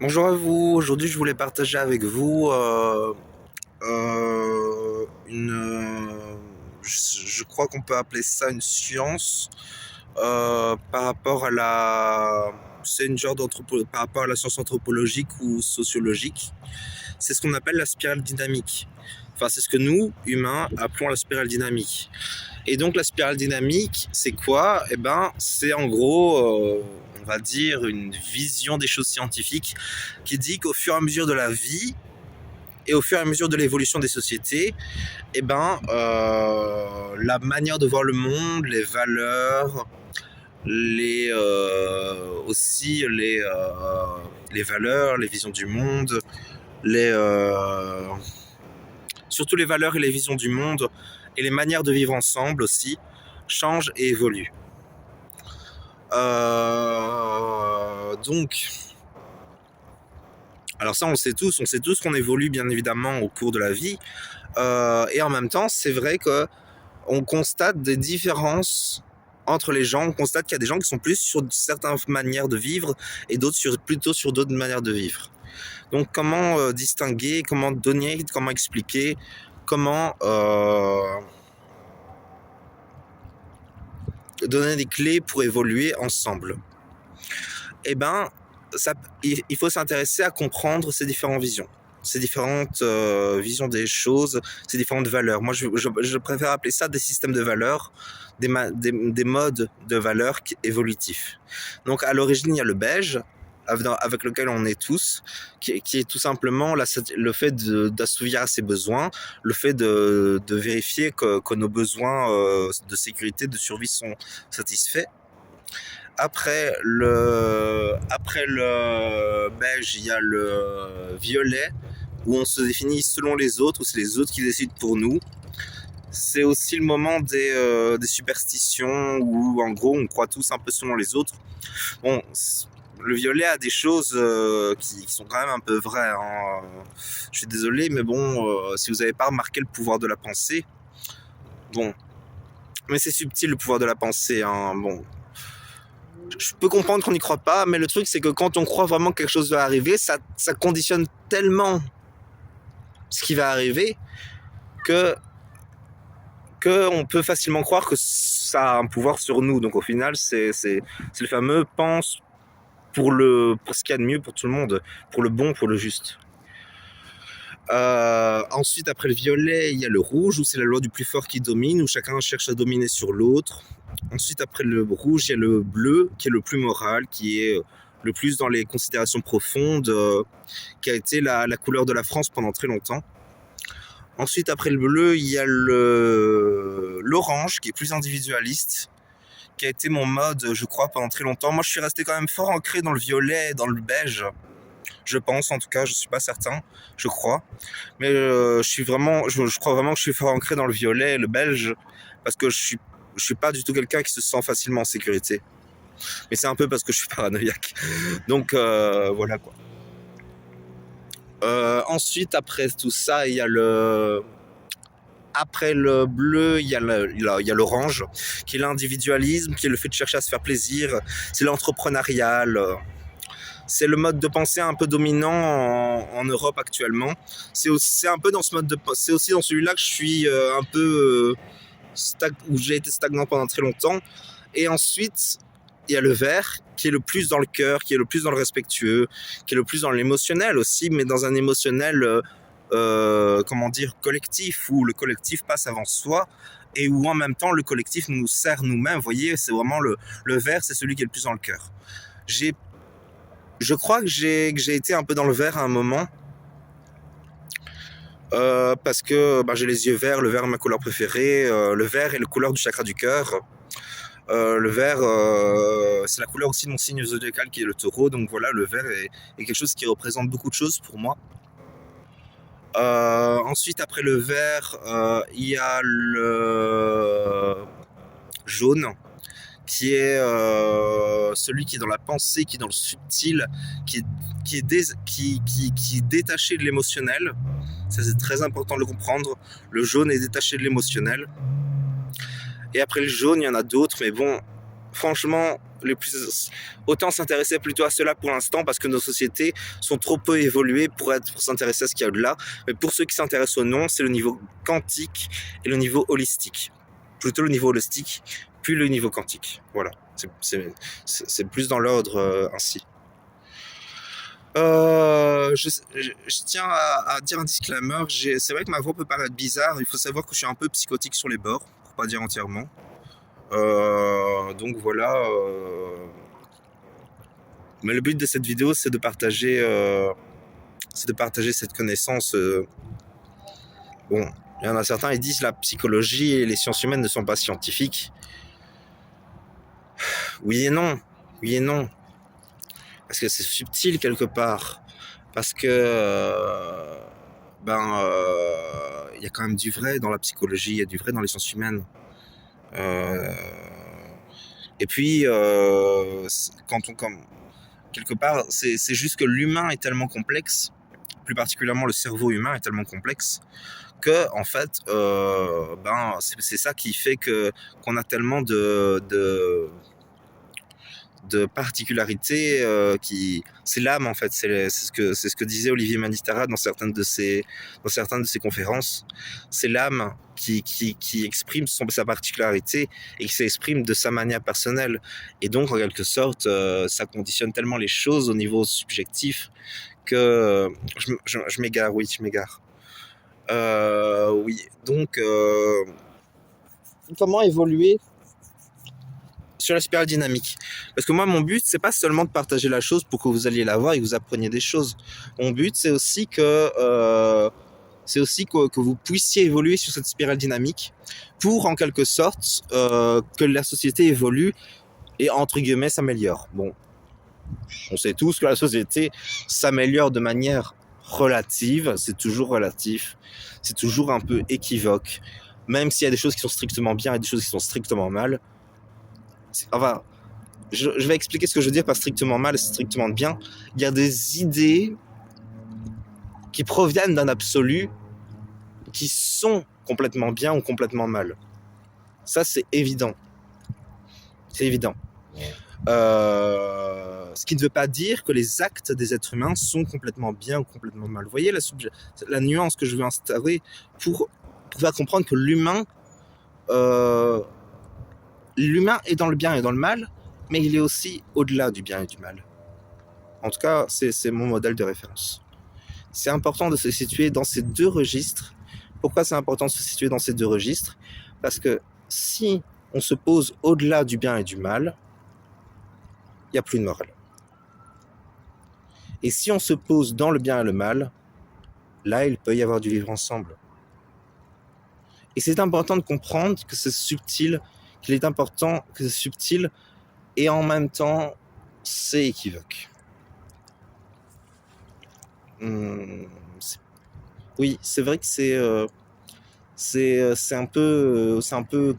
Bonjour à vous, aujourd'hui je voulais partager avec vous je crois qu'on peut appeler ça une science par rapport à c'est une genre par rapport à la science anthropologique ou sociologique. C'est ce qu'on appelle la spirale dynamique. Enfin, c'est ce que nous, humains, appelons la spirale dynamique. Et donc la spirale dynamique, c'est quoi? Eh ben, c'est en gros, on va dire, une vision des choses scientifiques qui dit qu'au fur et à mesure de la vie et au fur et à mesure de l'évolution des sociétés, eh ben, la manière de voir le monde, les valeurs, aussi les valeurs, les visions du monde, les, surtout les valeurs et les visions du monde et les manières de vivre ensemble aussi changent et évoluent. Donc, alors ça on sait tous qu'on évolue bien évidemment au cours de la vie, et en même temps c'est vrai que on constate des différences entre les gens. On constate qu'il y a des gens qui sont plus sur certaines manières de vivre et d'autres plutôt sur d'autres manières de vivre. Donc comment distinguer, comment donner, comment expliquer, comment donner des clés pour évoluer ensemble. Eh ben, il faut s'intéresser à comprendre ces différentes visions, ces différentes visions des choses, ces différentes valeurs. Moi, je préfère appeler ça des systèmes de valeurs, des modes de valeurs évolutifs. Donc, à l'origine, il y a le beige, avec lequel on est tous, qui est tout simplement le fait d'assouvir à ses besoins, le fait de vérifier que nos besoins de sécurité, de survie sont satisfaits. Après le beige, il y a le violet, où on se définit selon les autres, où c'est les autres qui décident pour nous. C'est aussi le moment des superstitions, où en gros on croit tous un peu selon les autres. Bon, le violet a des choses qui sont quand même un peu vraies, hein. Je suis désolé, mais bon, si vous n'avez pas remarqué le pouvoir de la pensée, bon, mais c'est subtil le pouvoir de la pensée, hein. Bon, je peux comprendre qu'on n'y croit pas, mais le truc c'est que quand on croit vraiment que quelque chose va arriver, ça conditionne tellement ce qui va arriver que on peut facilement croire que ça a un pouvoir sur nous. Donc au final, c'est le fameux pense pour ce qu'il y a de mieux pour tout le monde, pour le bon, pour le juste. Ensuite, après le violet, il y a le rouge, où c'est la loi du plus fort qui domine, où chacun cherche à dominer sur l'autre. Ensuite, après le rouge, il y a le bleu, qui est le plus moral, qui est le plus dans les considérations profondes, qui a été la couleur de la France pendant très longtemps. Ensuite, après le bleu, il y a l'orange, qui est plus individualiste, qui a été mon mode, je crois, pendant très longtemps. Moi, je suis resté quand même fort ancré dans le violet et dans le beige. Je pense, en tout cas, je suis pas certain, je crois. Mais je crois vraiment que je suis fort ancré dans le violet et le belge, parce que je suis pas du tout quelqu'un qui se sent facilement en sécurité. Mais c'est un peu parce que je suis paranoïaque. Donc voilà quoi. Ensuite, après tout ça, après le bleu, il y a l'orange, qui est l'individualisme, qui est le fait de chercher à se faire plaisir. C'est l'entrepreneurial. C'est le mode de pensée un peu dominant en Europe actuellement. C'est un peu dans ce c'est aussi dans celui-là que je suis un peu où j'ai été stagnant pendant très longtemps. Et ensuite, il y a le vert, qui est le plus dans le cœur, qui est le plus dans le respectueux, qui est le plus dans l'émotionnel aussi, mais dans un émotionnel, comment dire, collectif, où le collectif passe avant soi et où en même temps le collectif nous sert nous-mêmes. Vous voyez, c'est vraiment le vert, c'est celui qui est le plus dans le cœur. Je crois que j'ai été un peu dans le vert à un moment, parce que j'ai les yeux verts, le vert est ma couleur préférée, le vert est la couleur du chakra du cœur. Le vert, c'est la couleur aussi de mon signe zodiacal qui est le taureau, donc voilà, le vert est quelque chose qui représente beaucoup de choses pour moi. Ensuite, après le vert, il y a le jaune, qui est celui qui est dans la pensée, qui est dans le subtil, qui est détaché de l'émotionnel. Ça, c'est très important de le comprendre. Le jaune est détaché de l'émotionnel. Et après le jaune, il y en a d'autres, mais bon, franchement, autant s'intéresser plutôt à cela pour l'instant, parce que nos sociétés sont trop peu évoluées pour s'intéresser à ce qu'il y a au-delà. Mais pour ceux qui s'intéressent au non, c'est le niveau quantique et le niveau holistique. Plutôt le niveau holistique, puis le niveau quantique. Voilà, c'est plus dans l'ordre ainsi. Je tiens à dire un disclaimer. C'est vrai que ma voix peut paraître bizarre. Il faut savoir que je suis un peu psychotique sur les bords, pour pas dire entièrement. Donc voilà. Mais le but de cette vidéo, c'est de partager cette connaissance. Bon, il y en a certains, ils disent la psychologie et les sciences humaines ne sont pas scientifiques. Oui et non. Oui et non. Parce que c'est subtil quelque part. Parce que il y a quand même du vrai dans la psychologie, il y a du vrai dans les sciences humaines. Et puis, quelque part, c'est juste que l'humain est tellement complexe, plus particulièrement le cerveau humain est tellement complexe, que en fait, c'est ça qui fait qu'on a tellement de particularités c'est l'âme en fait, c'est ce que disait Olivier Manistara dans certaines de ses conférences. C'est l'âme qui exprime sa particularité et qui s'exprime de sa manière personnelle, et donc en quelque sorte ça conditionne tellement les choses au niveau subjectif que je m'égare. Oui, donc comment évoluer sur la spirale dynamique? Parce que moi, mon but, c'est pas seulement de partager la chose pour que vous alliez la voir et que vous appreniez des choses. Mon but, c'est aussi que vous puissiez évoluer sur cette spirale dynamique pour, en quelque sorte, que la société évolue et, entre guillemets, s'améliore. Bon, on sait tous que la société s'améliore de manière relative. C'est toujours relatif. C'est toujours un peu équivoque. Même s'il y a des choses qui sont strictement bien et des choses qui sont strictement mal. Enfin, je vais expliquer ce que je veux dire par strictement mal et strictement bien. Il y a des idées qui proviennent d'un absolu qui sont complètement bien ou complètement mal. Ça, c'est évident. C'est évident. Ce qui ne veut pas dire que les actes des êtres humains sont complètement bien ou complètement mal. Vous voyez la nuance que je veux instaurer pour faire comprendre que l'humain est dans le bien et dans le mal, mais il est aussi au-delà du bien et du mal. En tout cas, c'est mon modèle de référence. C'est important de se situer dans ces deux registres. Pourquoi c'est important de se situer dans ces deux registres? Parce que si on se pose au-delà du bien et du mal, il n'y a plus de morale. Et si on se pose dans le bien et le mal, là, il peut y avoir du vivre ensemble. Et c'est important de comprendre que c'est subtil, que c'est subtil, et en même temps, c'est équivoque. Oui, c'est vrai que c'est un peu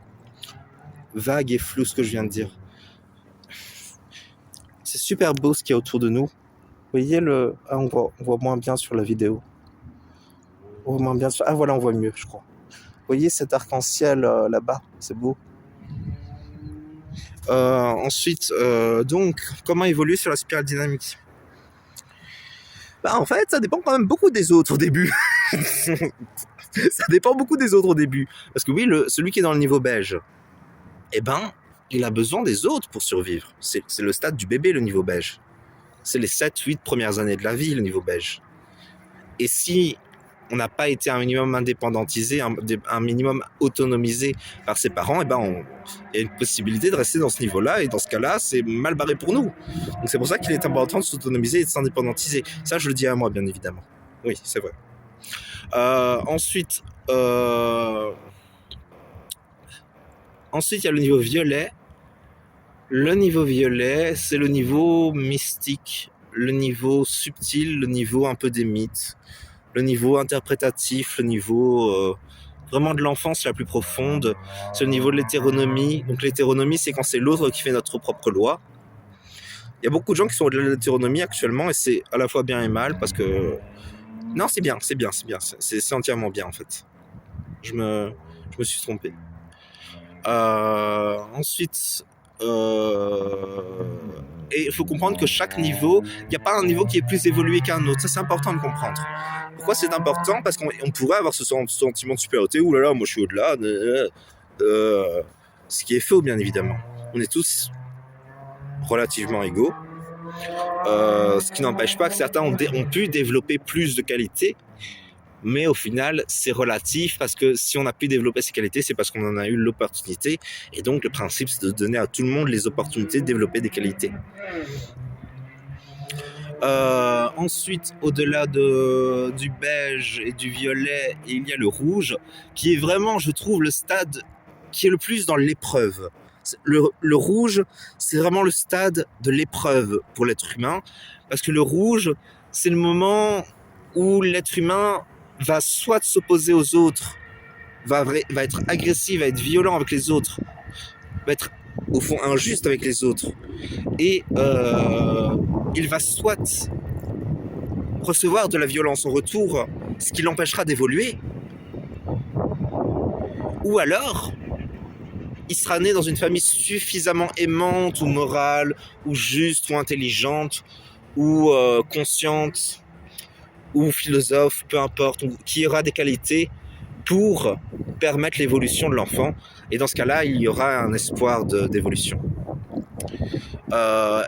vague et flou ce que je viens de dire. C'est super beau ce qu'il y a autour de nous. Vous voyez on voit moins bien sur la vidéo. On voit moins bien sur... Ah voilà, on voit mieux, je crois. Vous voyez cet arc-en-ciel là-bas, c'est beau. Ensuite, donc, comment évoluer sur la spirale dynamique? En fait, ça dépend quand même beaucoup des autres au début. Ça dépend beaucoup des autres au début. Parce que oui, celui qui est dans le niveau beige, il a besoin des autres pour survivre. C'est le stade du bébé, le niveau beige. C'est les 7-8 premières années de la vie, le niveau beige. Et si on n'a pas été un minimum indépendantisé, un minimum autonomisé par ses parents, il y a une possibilité de rester dans ce niveau-là, et dans ce cas-là, c'est mal barré pour nous. Donc c'est pour ça qu'il est important de s'autonomiser et de s'indépendantiser. Ça, je le dis à moi, bien évidemment. Oui, c'est vrai. Ensuite, il y a le niveau violet. Le niveau violet, c'est le niveau mystique, le niveau subtil, le niveau un peu des mythes, le niveau interprétatif, le niveau vraiment de l'enfance la plus profonde. C'est le niveau de l'hétéronomie. Donc l'hétéronomie, c'est quand c'est l'autre qui fait notre propre loi. Il y a beaucoup de gens qui sont au-delà de l'hétéronomie actuellement, et c'est à la fois bien et mal, parce que... Non, c'est bien. C'est entièrement bien, en fait. Je me suis trompé. Ensuite, et il faut comprendre que chaque niveau, il n'y a pas un niveau qui est plus évolué qu'un autre. Ça, c'est important de comprendre. Pourquoi c'est important? Parce qu'on pourrait avoir ce sentiment de supériorité. Ouh là là, moi je suis au-delà. Ce qui est faux, bien évidemment. On est tous relativement égaux. Ce qui n'empêche pas que certains ont pu développer plus de qualités. Mais au final, c'est relatif parce que si on a pu développer ces qualités, c'est parce qu'on en a eu l'opportunité. Et donc, le principe, c'est de donner à tout le monde les opportunités de développer des qualités. Ensuite, au-delà du beige et du violet, il y a le rouge, qui est vraiment, je trouve, le stade qui est le plus dans l'épreuve. Le rouge, c'est vraiment le stade de l'épreuve pour l'être humain, parce que le rouge, c'est le moment où l'être humain va soit s'opposer aux autres, va être agressif, va être violent avec les autres, va être au fond injuste avec les autres, et il va soit recevoir de la violence en retour, ce qui l'empêchera d'évoluer, ou alors il sera né dans une famille suffisamment aimante ou morale, ou juste, ou intelligente, ou consciente, ou philosophe, peu importe, qui aura des qualités pour permettre l'évolution de l'enfant. Et dans ce cas-là, il y aura un espoir d'évolution.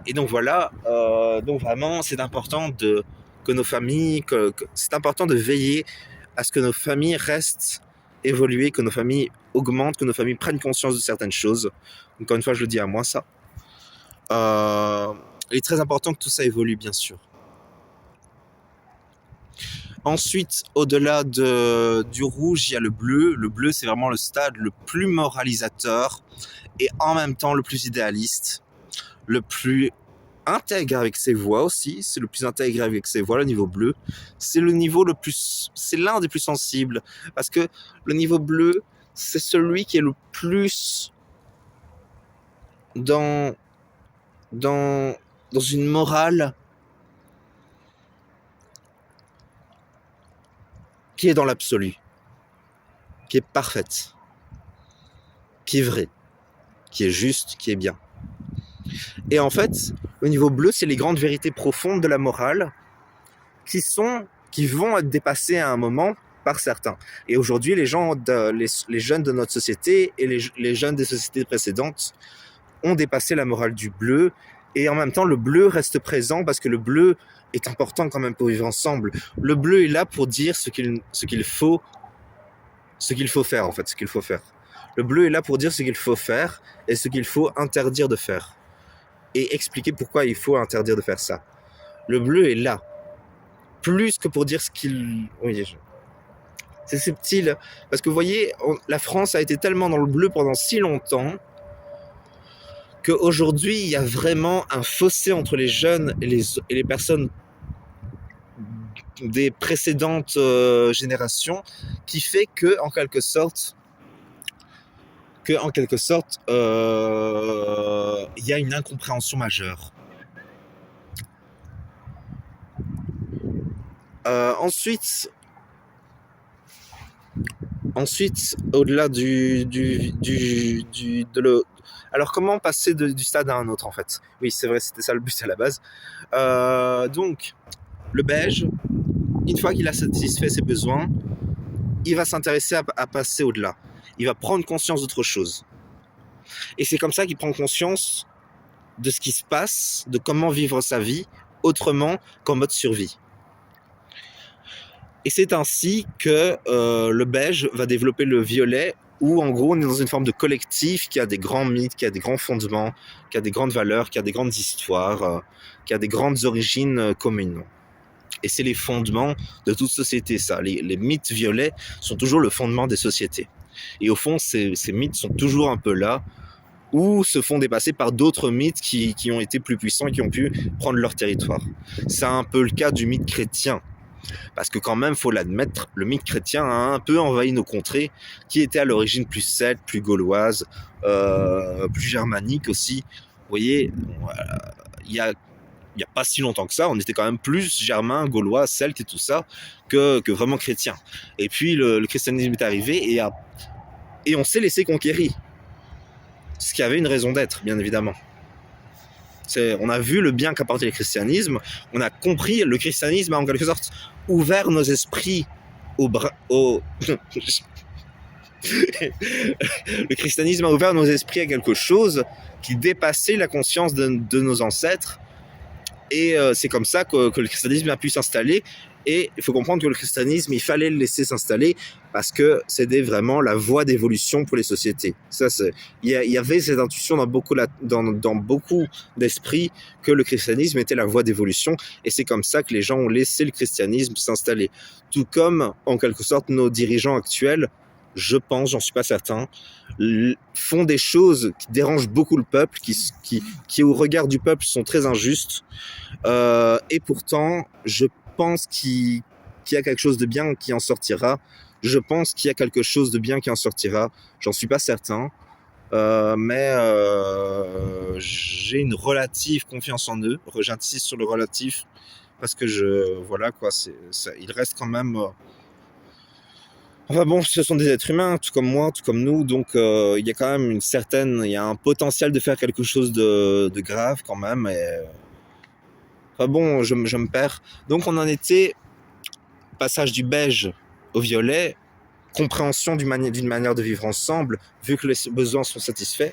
Et donc voilà, donc vraiment, c'est important que nos familles, c'est important de veiller à ce que nos familles restent évoluées, que nos familles augmentent, que nos familles prennent conscience de certaines choses. Encore une fois, je le dis à moi, ça. Il est très important que tout ça évolue, bien sûr. Ensuite, au-delà du rouge, il y a le bleu. Le bleu, c'est vraiment le stade le plus moralisateur et en même temps le plus idéaliste, le plus intègre avec ses voix aussi. C'est le plus intégré avec ses voix, le niveau bleu. C'est le niveau le plus, c'est l'un des plus sensibles parce que le niveau bleu, c'est celui qui est le plus dans une morale qui est dans l'absolu, qui est parfaite, qui est vraie, qui est juste, qui est bien. Et en fait, le niveau bleu, c'est les grandes vérités profondes de la morale qui vont être dépassées à un moment par certains. Et aujourd'hui, les jeunes de notre société et les jeunes des sociétés précédentes ont dépassé la morale du bleu. Et en même temps, le bleu reste présent parce que le bleu est important quand même pour vivre ensemble. Le bleu est là pour dire ce qu'il faut faire, en fait, ce qu'il faut faire. Le bleu est là pour dire ce qu'il faut faire et ce qu'il faut interdire de faire. Et expliquer pourquoi il faut interdire de faire ça. Le bleu est là. Plus que pour dire ce qu'il... Oui, c'est subtil. Parce que vous voyez, la France a été tellement dans le bleu pendant si longtemps qu'aujourd'hui, il y a vraiment un fossé entre les jeunes et les personnes des précédentes générations qui fait que, en quelque sorte, il y a une incompréhension majeure. Ensuite, au-delà alors, comment passer du stade à un autre, en fait? Oui, c'est vrai, c'était ça le but à la base. Donc, le beige, une fois qu'il a satisfait ses besoins, il va s'intéresser à passer au-delà. Il va prendre conscience d'autre chose. Et c'est comme ça qu'il prend conscience de ce qui se passe, de comment vivre sa vie autrement qu'en mode survie. Et c'est ainsi que le beige va développer le violet, où en gros on est dans une forme de collectif qui a des grands mythes, qui a des grands fondements, qui a des grandes valeurs, qui a des grandes histoires, qui a des grandes origines communes. Et c'est les fondements de toute société, ça. Les mythes violets sont toujours le fondement des sociétés. Et au fond, ces mythes sont toujours un peu là, ou se font dépasser par d'autres mythes qui ont été plus puissants et qui ont pu prendre leur territoire. C'est un peu le cas du mythe chrétien. Parce que quand même, faut l'admettre, le mythe chrétien a un peu envahi nos contrées, qui étaient à l'origine plus celtes, plus gauloises, plus germaniques aussi. Vous voyez, il y a pas si longtemps que ça, on était quand même plus germain, gaulois, celtes et tout ça, que vraiment chrétien. Et puis le christianisme est arrivé et on s'est laissé conquérir. ce qui avait une raison d'être, bien évidemment. On a vu le bien qu'apportait le christianisme, on a compris, le christianisme a en quelque sorte ouvert nos esprits le christianisme a ouvert nos esprits à quelque chose qui dépassait la conscience de nos ancêtres, et c'est comme ça que le christianisme a pu s'installer. Et il faut comprendre que le christianisme, il fallait le laisser s'installer parce que c'était vraiment la voie d'évolution pour les sociétés. Il y avait cette intuition dans beaucoup d'esprits que le christianisme était la voie d'évolution, et c'est comme ça que les gens ont laissé le christianisme s'installer. Tout comme, en quelque sorte, nos dirigeants actuels, je pense, j'en suis pas certain, font des choses qui dérangent beaucoup le peuple, qui au regard du peuple sont très injustes, et pourtant, je pense qu'il y a quelque chose de bien qui en sortira. Je pense qu'il y a quelque chose de bien qui en sortira. J'en suis pas certain, mais j'ai une relative confiance en eux. J'insiste sur le relatif parce que il reste quand même. Enfin bon, ce sont des êtres humains, tout comme moi, tout comme nous, donc il y a quand même il y a un potentiel de faire quelque chose de grave quand même. Enfin bon, je me perds. Donc on en était passage du beige au violet, compréhension d'une manière de vivre ensemble, vu que les besoins sont satisfaits.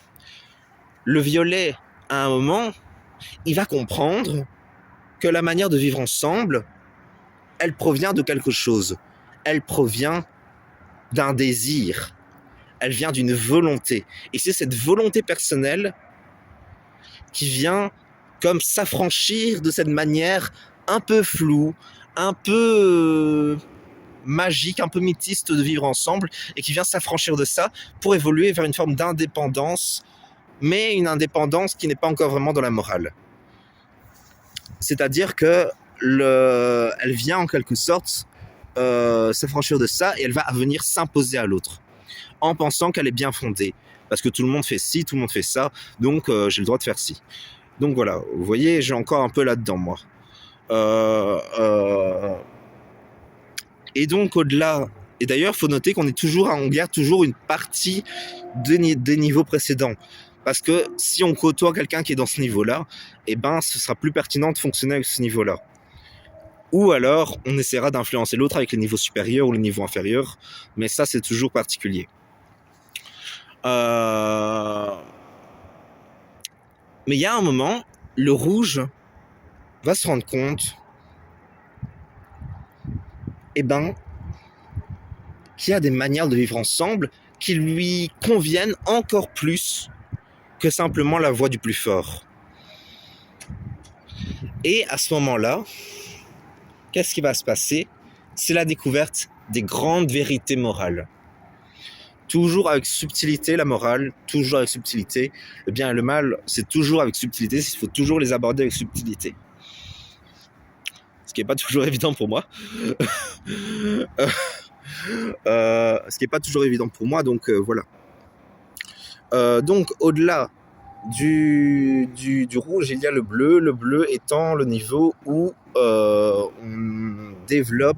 Le violet, à un moment, il va comprendre que la manière de vivre ensemble, elle provient de quelque chose. Elle provient d'un désir. Elle vient d'une volonté. Et c'est cette volonté personnelle qui vient comme s'affranchir de cette manière un peu floue, un peu magique, un peu mythiste de vivre ensemble, et qui vient s'affranchir de ça pour évoluer vers une forme d'indépendance, mais une indépendance qui n'est pas encore vraiment dans la morale. C'est-à-dire que elle vient en quelque sorte s'affranchir de ça, et elle va venir s'imposer à l'autre, en pensant qu'elle est bien fondée. Parce que tout le monde fait ci, tout le monde fait ça, donc j'ai le droit de faire ci. Donc voilà, vous voyez, j'ai encore un peu là-dedans, moi. Et donc au-delà, et d'ailleurs, il faut noter qu'on garde toujours une partie des niveaux précédents. Parce que si on côtoie quelqu'un qui est dans ce niveau-là, eh ben, ce sera plus pertinent de fonctionner avec ce niveau-là. Ou alors, on essaiera d'influencer l'autre avec les niveaux supérieurs ou les niveaux inférieurs, mais ça, c'est toujours particulier. Mais il y a un moment, le rouge va se rendre compte, qu'il y a des manières de vivre ensemble qui lui conviennent encore plus que simplement la voix du plus fort. Et à ce moment-là, qu'est-ce qui va se passer ? C'est la découverte des grandes vérités morales. Toujours avec subtilité, la morale, toujours avec subtilité. Le bien et le mal, c'est toujours avec subtilité, il faut toujours les aborder avec subtilité. Ce qui n'est pas toujours évident pour moi. Donc voilà. Donc au-delà du rouge, il y a le bleu étant le niveau où on développe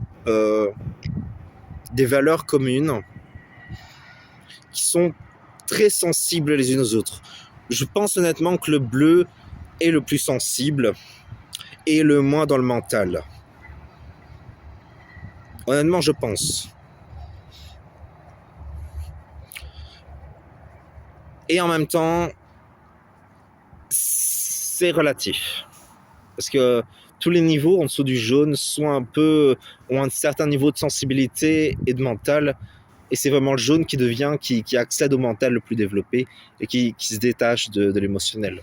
des valeurs communes qui sont très sensibles les unes aux autres. Je pense honnêtement que le bleu est le plus sensible et le moins dans le mental. Honnêtement, je pense. Et en même temps, c'est relatif. Parce que tous les niveaux en dessous du jaune ont un certain niveau de sensibilité et de mental. Et c'est vraiment le jaune qui accède au mental le plus développé et qui se détache de l'émotionnel.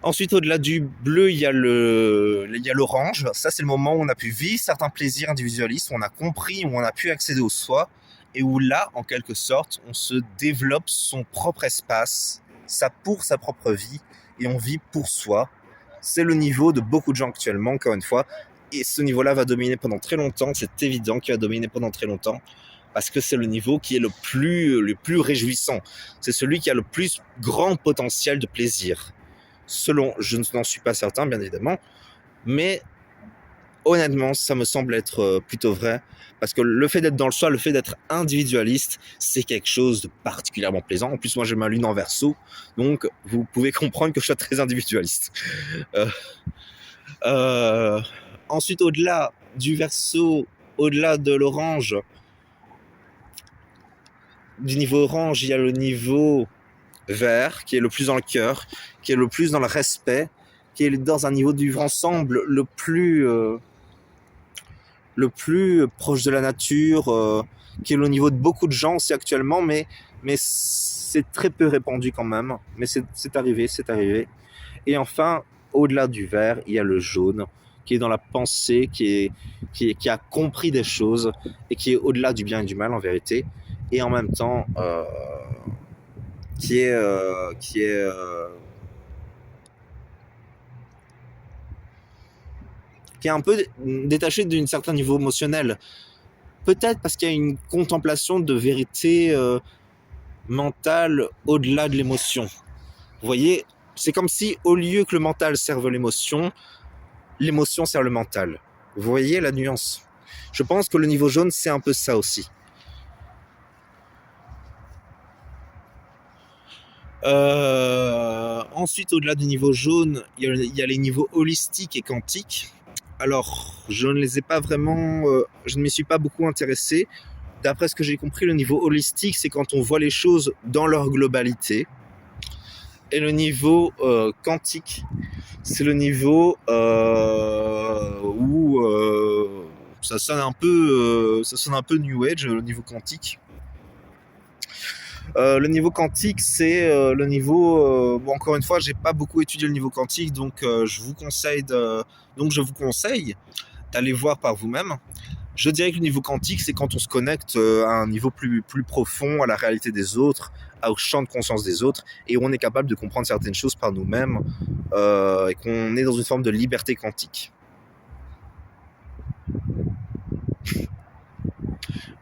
Ensuite, au-delà du bleu, il y a l'orange. Ça, c'est le moment où on a pu vivre certains plaisirs individualistes, où on a compris, où on a pu accéder au soi, et où là, en quelque sorte, on se développe son propre espace, pour sa propre vie, et on vit pour soi. C'est le niveau de beaucoup de gens actuellement, encore une fois. Et ce niveau-là va dominer pendant très longtemps. C'est évident qu'il va dominer pendant très longtemps. Parce que c'est le niveau qui est le plus réjouissant. C'est celui qui a le plus grand potentiel de plaisir. Je n'en suis pas certain, bien évidemment. Mais honnêtement, ça me semble être plutôt vrai. Parce que le fait d'être dans le soi, le fait d'être individualiste, c'est quelque chose de particulièrement plaisant. En plus, moi, j'ai ma lune en verso. Donc, vous pouvez comprendre que je suis très individualiste. Euh, euh, Ensuite, au-delà du verso, au-delà de l'orange, du niveau orange, il y a le niveau vert, qui est le plus dans le cœur, qui est le plus dans le respect, qui est dans un niveau du vivre ensemble le plus proche de la nature, qui est au niveau de beaucoup de gens aussi actuellement, mais c'est très peu répandu quand même. Mais c'est arrivé, c'est arrivé. Et enfin, au-delà du vert, il y a le jaune, qui est dans la pensée, qui a compris des choses, et qui est au-delà du bien et du mal en vérité, et en même temps, qui est, qui est qui est un peu détaché d'un certain niveau émotionnel. Peut-être parce qu'il y a une contemplation de vérité mentale au-delà de l'émotion. Vous voyez, c'est comme si au lieu que le mental serve l'émotion sert le mental. Vous voyez la nuance? Je pense que le niveau jaune, c'est un peu ça aussi. Ensuite, au-delà du niveau jaune, il y a les niveaux holistiques et quantiques. Alors, je ne les ai pas vraiment, je ne m'y suis pas beaucoup intéressé. D'après ce que j'ai compris, le niveau holistique, c'est quand on voit les choses dans leur globalité. Et le niveau quantique, c'est le niveau où ça sonne un peu New Age, le niveau quantique. Le niveau quantique, c'est le niveau. Bon, encore une fois, j'ai pas beaucoup étudié le niveau quantique, donc je vous conseille d'aller voir par vous-même. Je dirais que le niveau quantique, c'est quand on se connecte à un niveau plus profond, à la réalité des autres, au champ de conscience des autres, et où on est capable de comprendre certaines choses par nous-mêmes, et qu'on est dans une forme de liberté quantique.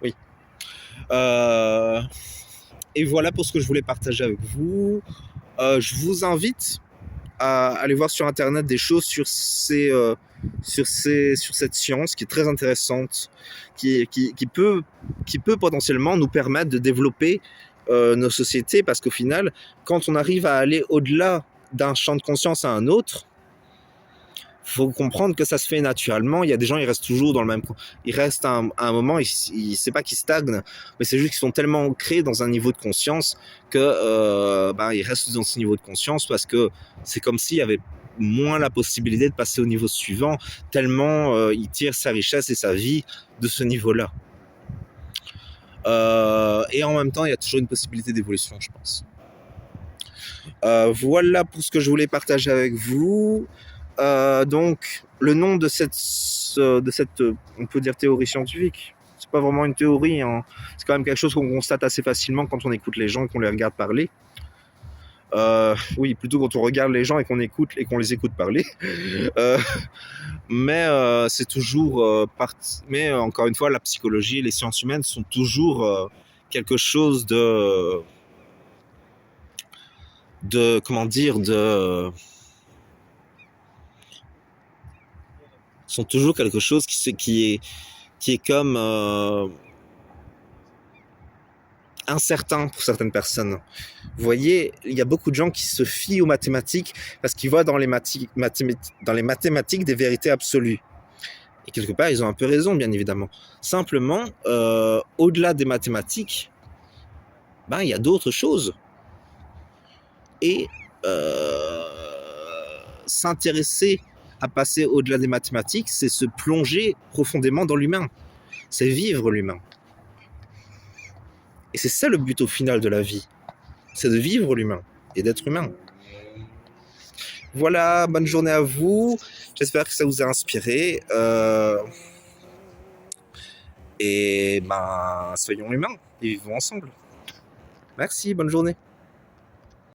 Oui. Et voilà pour ce que je voulais partager avec vous. Je vous invite à aller voir sur internet des choses sur cette science qui est très intéressante, qui peut potentiellement nous permettre de développer nos sociétés, parce qu'au final, quand on arrive à aller au-delà d'un champ de conscience à un autre, faut comprendre que ça se fait naturellement. Il y a des gens, ils restent toujours dans le même. Ils restent à un moment, c'est pas qu'ils stagnent, mais c'est juste qu'ils sont tellement ancrés dans un niveau de conscience que ils restent dans ce niveau de conscience, parce que c'est comme s'il y avait moins la possibilité de passer au niveau suivant, tellement il tire sa richesse et sa vie de ce niveau-là. Et en même temps, il y a toujours une possibilité d'évolution, je pense. Voilà pour ce que je voulais partager avec vous. Donc, le nom de cette, on peut dire, théorie scientifique, c'est pas vraiment une théorie, hein. C'est quand même quelque chose qu'on constate assez facilement quand on écoute les gens et qu'on les regarde parler. Oui, plutôt quand on regarde les gens et qu'on les écoute parler. Mais c'est toujours mais encore une fois, la psychologie et les sciences humaines sont toujours quelque chose comment dire, sont toujours quelque chose qui est comme incertain pour certaines personnes. Vous voyez, il y a beaucoup de gens qui se fient aux mathématiques parce qu'ils voient dans les mathématiques des vérités absolues. Et quelque part, ils ont un peu raison, bien évidemment. Simplement, au-delà des mathématiques, il y a d'autres choses. Et s'intéresser à passer au-delà des mathématiques, c'est se plonger profondément dans l'humain. C'est vivre l'humain. Et c'est ça le but au final de la vie. C'est de vivre l'humain et d'être humain. Voilà, bonne journée à vous. J'espère que ça vous a inspiré. Et soyons humains et vivons ensemble. Merci, bonne journée.